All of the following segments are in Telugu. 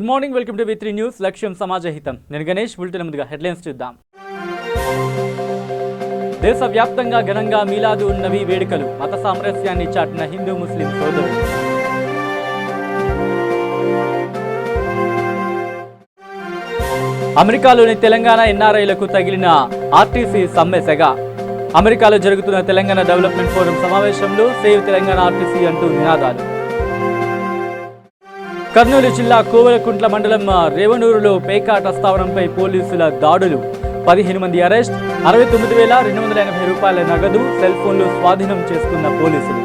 Good morning, welcome to V3 news. లక్ష్యం సమాజహితం. నేను గణేష్. బులెటిన్ ముందుగా హెడ్లైన్స్ చూద్దాం. దేశవ్యాప్తంగా ఘనంగా మీలాదు నబీ వేడుకలు. మత సామరస్యాన్ని చాటిన హిందూ ముస్లిం సోదరులు. అమెరికాలోని తెలంగాణ ఎన్ఆర్ఐలకు తగిలిన ఆర్టీసీ సమ్మె. అమెరికాలో జరుగుతున్న తెలంగాణ డెవలప్మెంట్ ఫోరం సమావేశంలో సేవ్ తెలంగాణ ఆర్టీసీ అంటూ నినాదాలు. కర్నూలు జిల్లా కోవెలకుంట్ల మండలం రేవనూరులో పేకాట స్థావరంపై పోలీసుల దాడులు. 15 మంది అరెస్ట్. 69,280 రూపాయల నగదు, సెల్ ఫోన్లు స్వాధీనం చేసుకున్న పోలీసులు.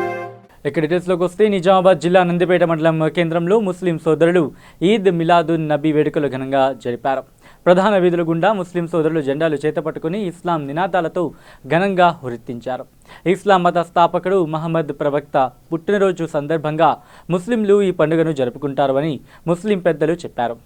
ఇక డీటెయిల్స్లోకి వస్తే నిజామాబాద్ జిల్లా నందిపేట మండలం కేంద్రంలో ముస్లిం సోదరులు ఈద్ మిలాదున్ నబీ వేడుకలు ఘనంగా జరిపారు. ప్రధాన వీధుల గుండా ముస్లిం సోదరులు జెండాలు చేతపట్టుకుని ఇస్లాం నినాదాలతో ఘనంగా హురిత్తించారు. ఇస్లాం మత స్థాపకుడు మహమ్మద్ ప్రవక్త పుట్టినరోజు సందర్భంగా ముస్లింలు ఈ పండుగను జరుపుకుంటారు అని ముస్లిం పెద్దలు చెప్పారు.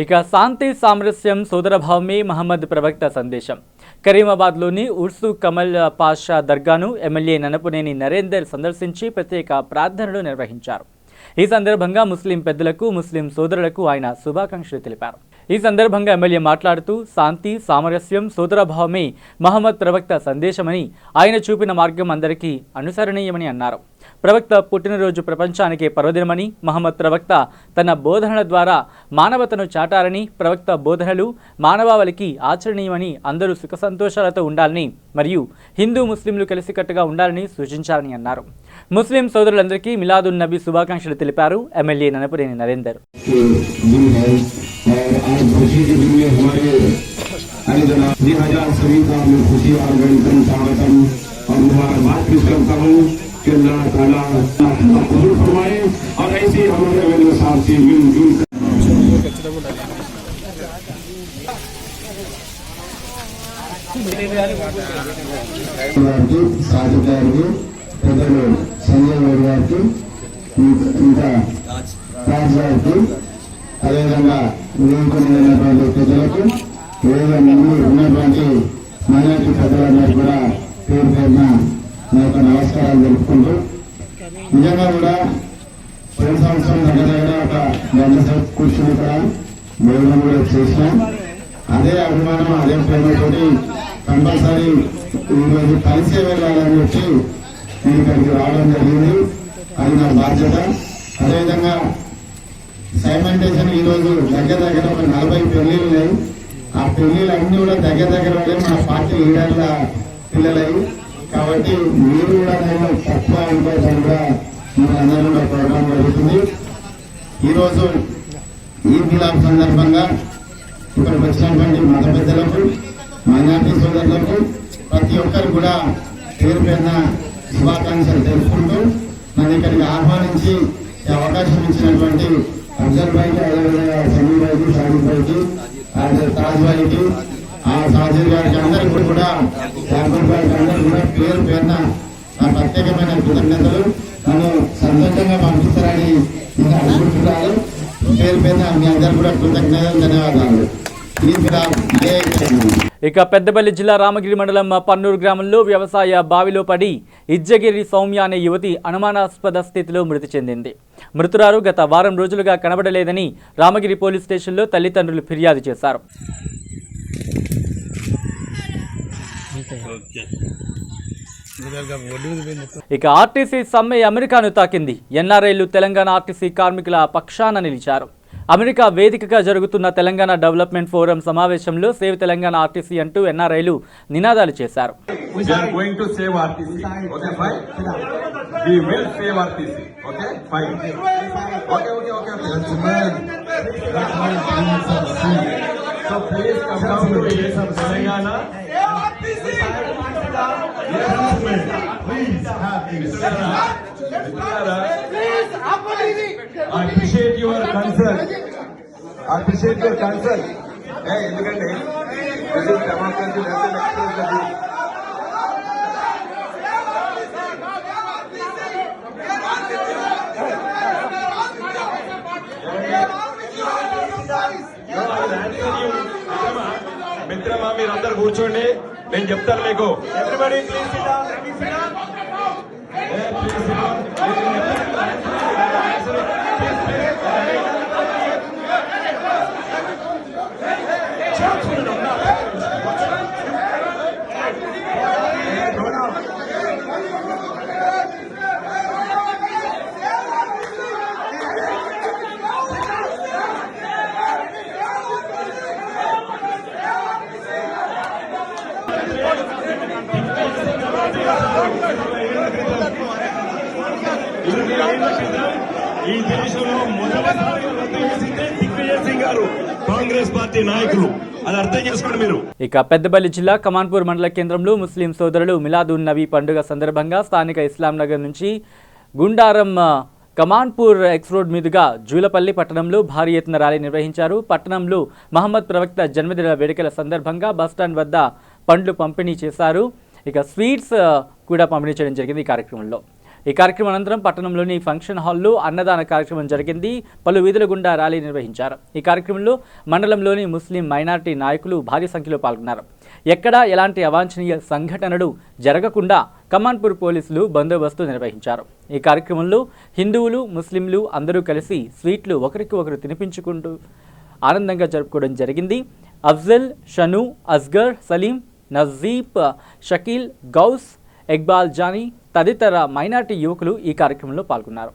ఇక శాంతి సామరస్యం సోదరభావమే మహమ్మద్ ప్రవక్త సందేశం. కరీమాబాద్లోని ఉర్సు కమల్ పాషా దర్గాను ఎమ్మెల్యే ననపునేని నరేందర్ సందర్శించి ప్రత్యేక ప్రార్థనలు నిర్వహించారు. ఈ సందర్భంగా ముస్లిం పెద్దలకు, ముస్లిం సోదరులకు ఆయన శుభాకాంక్షలు తెలిపారు. ఈ సందర్భంగా ఎమ్మెల్యే మాట్లాడుతూ శాంతి సామరస్యం సోదరభావమే మహమ్మద్ ప్రవక్త సందేశమని, ఆయన చూపిన మార్గం అందరికీ అనుసరణీయమని అన్నారు. ప్రవక్త పుట్టినరోజు ప్రపంచానికే పర్వదినమని, మహమ్మద్ ప్రవక్త తన బోధనల ద్వారా మానవతను చాటారని, ప్రవక్త బోధనలు మానవాళికి ఆచరణీయమని, అందరూ సుఖ సంతోషాలతో ఉండాలని మరియు హిందూ ముస్లింలు కలిసికట్టుగా ఉండాలని సూచించారని అన్నారు. ముస్లిం సోదరులందరికీ మిలాదున్ నబీ శుభాకాంక్షలు తెలిపారు ఎమ్మెల్యే ననపునేని నరేందర్. పెద్దలు సంజయ్ గౌడ్ గారికి, ఇంకా రాజ్ గారికి, అదేవిధంగా వేదికైనటువంటి పెద్దలకు, వేదిక ముందు ఉన్నటువంటి మైనార్టీ పెద్దలందరూ కూడా పేరు పేరున నా యొక్క నమస్కారాలు జరుపుకుంటూ, నిజంగా కూడా పోయిన సంవత్సరం దగ్గర ఒక గంట సేపు కూర్చుని కూడా భోజనం కూడా చేసినాం. అదే అభిమానం, అదే ప్రేమతోటి కంపల్సరీ ఈరోజు కలిసే వెళ్ళాలని చెప్పి నేను ఇక్కడికి రావడం జరిగింది. అది నా బాధ్యత. అదేవిధంగా సైమంటేషన్ ఈరోజు దగ్గర దగ్గర ఒక 40 పెళ్లిళ్ళు ఉన్నాయి. ఆ పెళ్లిళ్ళు అన్ని కూడా దగ్గర దగ్గర వాళ్ళే మన పార్టీ లీడర్ల పిల్లలవి. కాబట్టి మీరు కూడా నేను తక్కువ అనుకోవడం కూడా మీరు అందరూ కూడా ప్రోగ్రాం జరుగుతుంది. ఈరోజు ఈ మిలాద్ సందర్భంగా ఇక్కడికి వచ్చినటువంటి మత పెద్దలకు, మైనార్టీ సోదరులకు ప్రతి ఒక్కరు కూడా పేరు పేరున శుభాకాంక్షలు తెలుపుకుంటూ నన్ను ఇక్కడికి ఆహ్వానించి ఈ అవకాశం ఇచ్చినటువంటి అఫ్జల్ భాయ్కి, అదేవిధంగా సమీర్ భాయ్కి, షాహిద్ భాయ్కి, తాజ్ భాయ్కి, ఆ సాజిద్ గారికి అందరికీ కూడా, యాకూబ్ గారికి అందరికీ కూడా పేరు పేరున నా ప్రత్యేకమైన కృతజ్ఞతలు. నన్ను సంతోషంగా పంపిస్తారని ఇంకా అనుకుంటున్నారు. పేరు పేరున మీ అందరూ కూడా కృతజ్ఞతలు, ధన్యవాదాలు. ఇక పెద్దపల్లి జిల్లా రామగిరి మండలం పన్నూరు గ్రామంలో వ్యవసాయ బావిలో పడి ఇజ్జగిరి సౌమ్య అనే యువతి అనుమానాస్పద స్థితిలో మృతి చెందింది. మృతురాలు గత వారం రోజులుగా కనబడలేదని రామగిరి పోలీస్ స్టేషన్లో తల్లిదండ్రులు ఫిర్యాదు చేశారు. ఇక ఆర్టీసీ సమ్మె అమెరికాను తాకింది. ఎన్ఆర్ఐలు తెలంగాణ ఆర్టీసీ కార్మికుల పక్షాన నిలిచారు. అమెరికా వేదికగా జరుగుతున్న తెలంగాణ డెవలప్మెంట్ ఫోరం సమావేశంలో సేవ్ తెలంగాణ ఆర్టీసీ అంటూ ఎన్ఆర్ఐలు నినాదాలు చేశారు. Appreciate your concern. Appreciate your concern. Hey, ఎందుకంటే this is democracy. That's an expression. మిత్రమా మీరందరూ కూర్చోండి, నేను చెప్తాను మీకు. Everybody please SIT down. Ravi SIT down. Please SIT down. ఈ దేశంలో మొదటిసారి రద్దు చేసిందే దిగ్విజయ్ సింగ్ గారు, కాంగ్రెస్ పార్టీ నాయకులు. అది అర్థం చేసుకోండి మీరు. ఇక పెద్దపల్లి జిల్లా కమాన్పూర్ మండల కేంద్రంలో ముస్లిం సోదరులు మిలాదున్ నబీ పండుగ సందర్భంగా స్థానిక ఇస్లాం నగర్ నుంచి గుండారం కమాన్పూర్ ఎక్స్ రోడ్ మీదుగా జూలపల్లి పట్టణంలో భారీ ఎత్తున ర్యాలీ నిర్వహించారు. పట్టణంలో మహమ్మద్ ప్రవక్త జన్మదిన వేడుకల సందర్భంగా బస్టాండ్ వద్ద పండ్లు పంపిణీ చేశారు. ఇక స్వీట్స్ కూడా పంపిణీ చేయడం జరిగింది. ఈ కార్యక్రమం అనంతరం పట్టణంలోని ఫంక్షన్ హాల్లో అన్నదాన కార్యక్రమం జరిగింది. పలు వీధుల గుండా ర్యాలీ నిర్వహించారు. ఈ కార్యక్రమంలో మండలంలోని ముస్లిం మైనార్టీ నాయకులు భారీ సంఖ్యలో పాల్గొన్నారు. ఎక్కడా ఎలాంటి అవాంఛనీయ సంఘటనలు జరగకుండా కమాన్పూర్ పోలీసులు బందోబస్తు నిర్వహించారు. ఈ కార్యక్రమంలో హిందువులు, ముస్లింలు అందరూ కలిసి స్వీట్లు ఒకరికి ఒకరు తినిపించుకుంటూ ఆనందంగా జరుపుకోవడం జరిగింది. అఫ్జల్, షను, అస్గర్, సలీం, నజీబ్, షకీల్, గౌస్, ఇక్బాల్ జానీ తదితర మైనార్టీ యువకులు ఈ కార్యక్రమంలో పాల్గొన్నారు.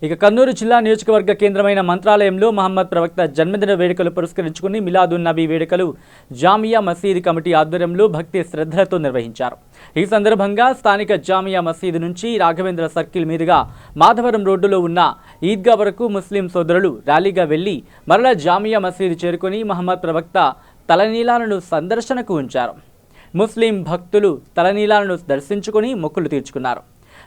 ఇక కర్నూలు జిల్లా నియోజకవర్గ కేంద్రమైన మంత్రాలయంలో మహమ్మద్ ప్రవక్త జన్మదిన వేడుకలు పురస్కరించుకుని మిలాదున్ నబీ వేడుకలు జామియా మసీద్ కమిటీ ఆధ్వర్యంలో భక్తి శ్రద్ధలతో నిర్వహించారు. ఈ సందర్భంగా స్థానిక జామియా మసీదు నుంచి రాఘవేంద్ర సర్కిల్ మీదుగా మాధవరం రోడ్డులో ఉన్న ఈద్గా వరకు ముస్లిం సోదరులు ర్యాలీగా వెళ్లి మరలా జామియా మసీదు చేరుకుని మహమ్మద్ ప్రవక్త తలనీలాలను సందర్శనకు ఉంచారు. ముస్లిం భక్తులు తలనీలాలను దర్శించుకుని మొక్కులు తీర్చుకున్నారు.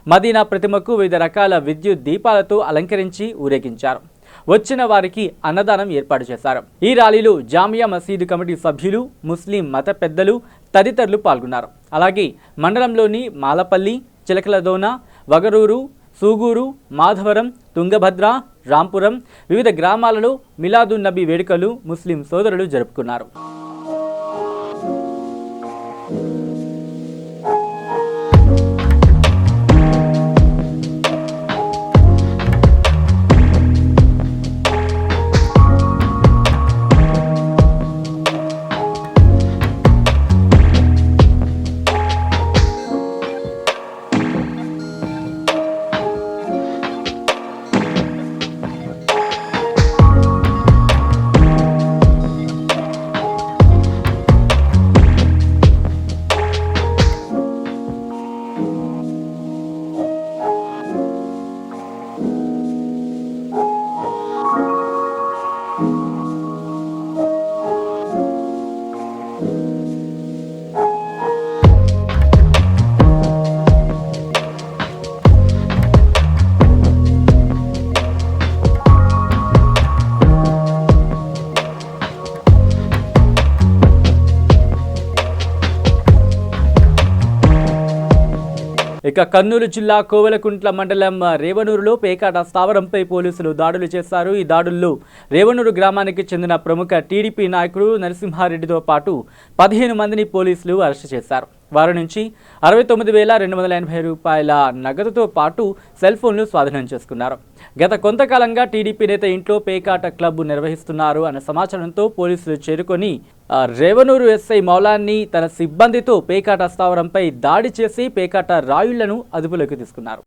మదీనా ప్రతిమకు వివిధ రకాల విద్యుత్ దీపాలతో అలంకరించి ఊరేగించారు. వచ్చిన వారికి అన్నదానం ఏర్పాటు చేశారు. ఈ ర్యాలీలో జామియా మసీదు కమిటీ సభ్యులు, ముస్లిం మత పెద్దలు తదితరులు పాల్గొన్నారు. అలాగే మండలంలోని మాలపల్లి, చిలకలదోన, వగరూరు, సూగూరు, మాధవరం, తుంగభద్ర, రాంపురం వివిధ గ్రామాలలో మిలాదున్ నబీ వేడుకలు ముస్లిం సోదరులు జరుపుకున్నారు. ఇక కర్నూలు జిల్లా కోవెలకుంట్ల మండలం రేవనూరులో పేకాట స్థావరంపై పోలీసులు దాడులు చేశారు. ఈ దాడుల్లో రేవనూరు గ్రామానికి చెందిన ప్రముఖ టీడీపీ నాయకుడు నరసింహారెడ్డితో పాటు 15 మందిని పోలీసులు అరెస్టు చేశారు. వారి నుంచి 69,280 రూపాయల నగదుతో పాటు సెల్ ఫోన్లు స్వాధీనం చేసుకున్నారు. గత కొంతకాలంగా టీడీపీ నేత ఇంట్లో పేకాట క్లబ్ నిర్వహిస్తున్నారు అన్న సమాచారంతో పోలీసులు చేరుకొని రేవనూరు ఎస్ఐ మౌలాన్ని తన సిబ్బందితో పేకాట స్థావరంపై దాడి చేసి పేకాట రాయుళ్లను అదుపులోకి తీసుకున్నారు.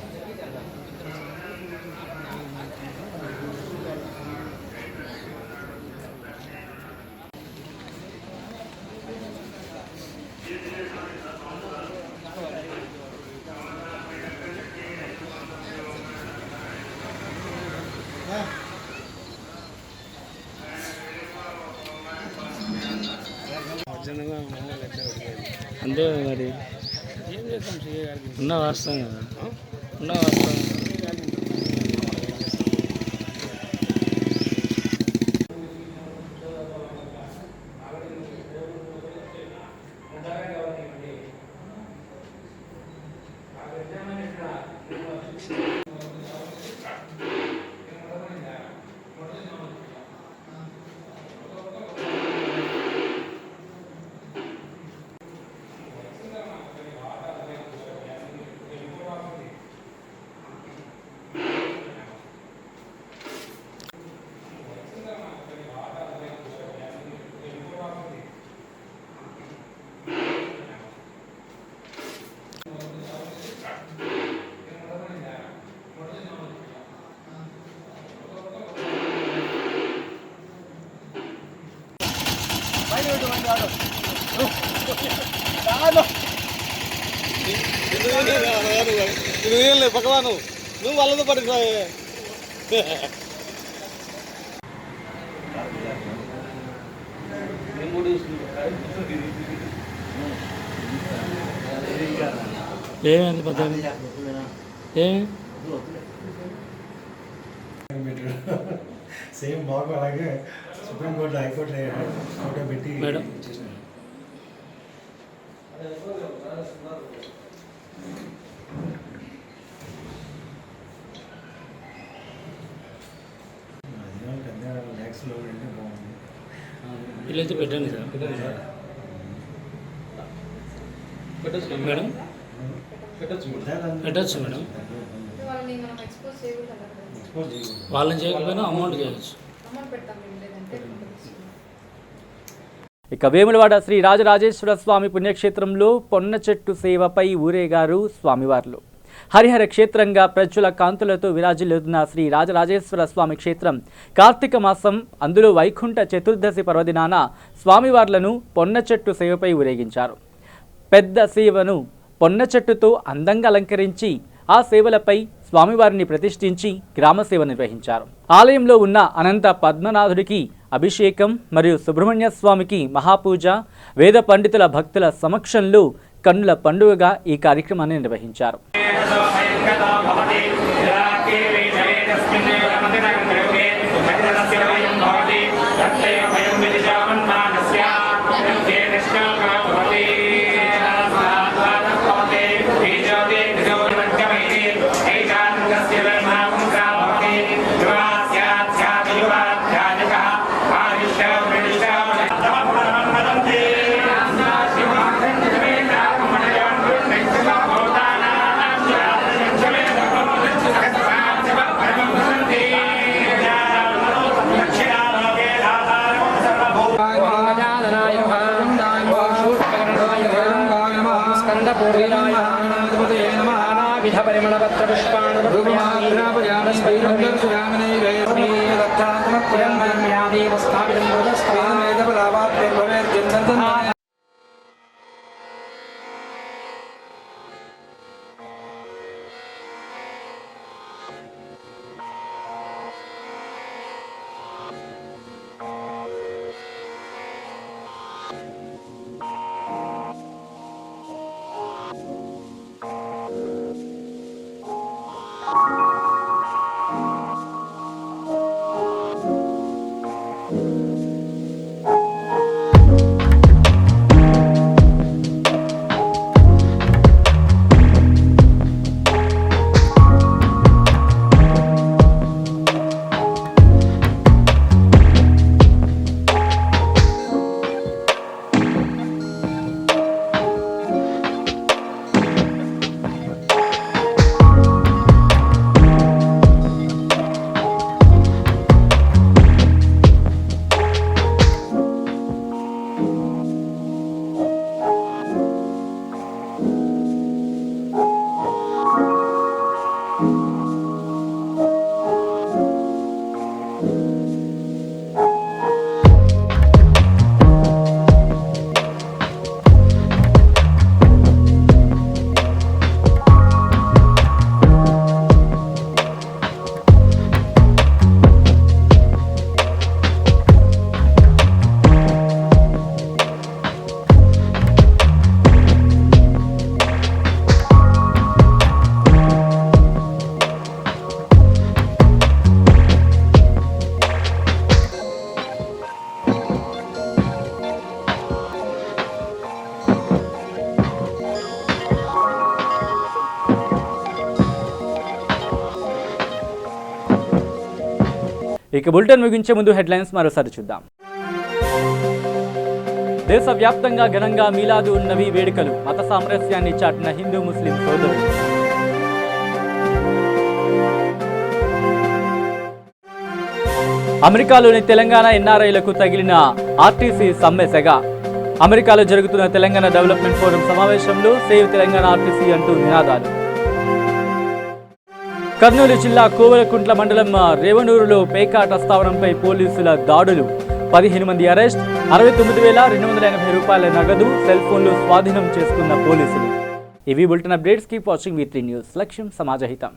అంతే మరి ఏం చేద్దాం, ఉన్న వాస్తవం కదా, ఉన్న వాస్తవం. పక్కవాను నువ్వు వాళ్ళతో పడుకో. ఏమైంది పద్ధతి ఏమి సేమ్ మాకు అలాగే సుప్రీంకోర్టు హైకోర్టు ఫోటో పెట్టి మేడం ట్యాక్స్లో ఉంటే బాగుంది. వీళ్ళైతే పెట్టండి సార్. మేడం పెట్టచ్చు మేడం. వాళ్ళని చేయకపోయినా అమౌంట్ చేయవచ్చు. ఇక వేములవాడ శ్రీ రాజరాజేశ్వర స్వామి పుణ్యక్షేత్రంలో పొన్న చెట్టు సేవపై ఊరేగారు స్వామివార్లు. హరిహర క్షేత్రంగా ప్రజల కాంతులతో విరాజిల్లుతున్న శ్రీ రాజరాజేశ్వర స్వామి క్షేత్రం కార్తీక మాసం, అందులో వైకుంఠ చతుర్దశి పర్వదినాన స్వామివార్లను పొన్న చెట్టు సేవపై ఊరేగించారు. పెద్ద సేవను పొన్న చెట్టుతో అందంగా అలంకరించి ఆ సేవలపై స్వామివారిని ప్రతిష్ఠించి గ్రామ సేవ నిర్వహించారు. ఆలయంలో ఉన్న అనంత పద్మనాథుడికి అభిషేకం మరియు సుబ్రహ్మణ్య స్వామికి మహాపూజ వేద పండితుల భక్తుల సమక్షంలో కన్నుల పండుగగా ఈ కార్యక్రమాన్ని నిర్వహించారు. ఇక బులెటిన్ ముగించే ముందు హెడ్లైన్స్ మరోసారి చూద్దాం. దేశవ్యాప్తంగా ఘనంగా మీలాదు నబీ వేడుకలు, మత సామరస్యాన్ని చాటిన హిందూ ముస్లిం సోదరులు. అమెరికాలోని తెలంగాణ ఎన్ఆర్ఐలకు తగిలిన ఆర్టీసీ సమ్మె సెగ. అమెరికాలో జరుగుతున్న తెలంగాణ డెవలప్మెంట్ ఫోరం సమావేశంలో సేవ్ తెలంగాణ ఆర్టీసీ అంటూ నినాదాలు. కర్నూలు జిల్లా కోవెలకుంట్ల మండలం రేవనూరులో పేకాట స్థావరంపై పోలీసుల దాడులు, 15 మంది అరెస్ట్, 69,280 రూపాయల నగదు, సెల్ ఫోన్లు స్వాధీనం చేసుకున్న పోలీసులు. ఇవి bulletin updates. Keep watching V3 news. లక్ష్యం సమాజహితం.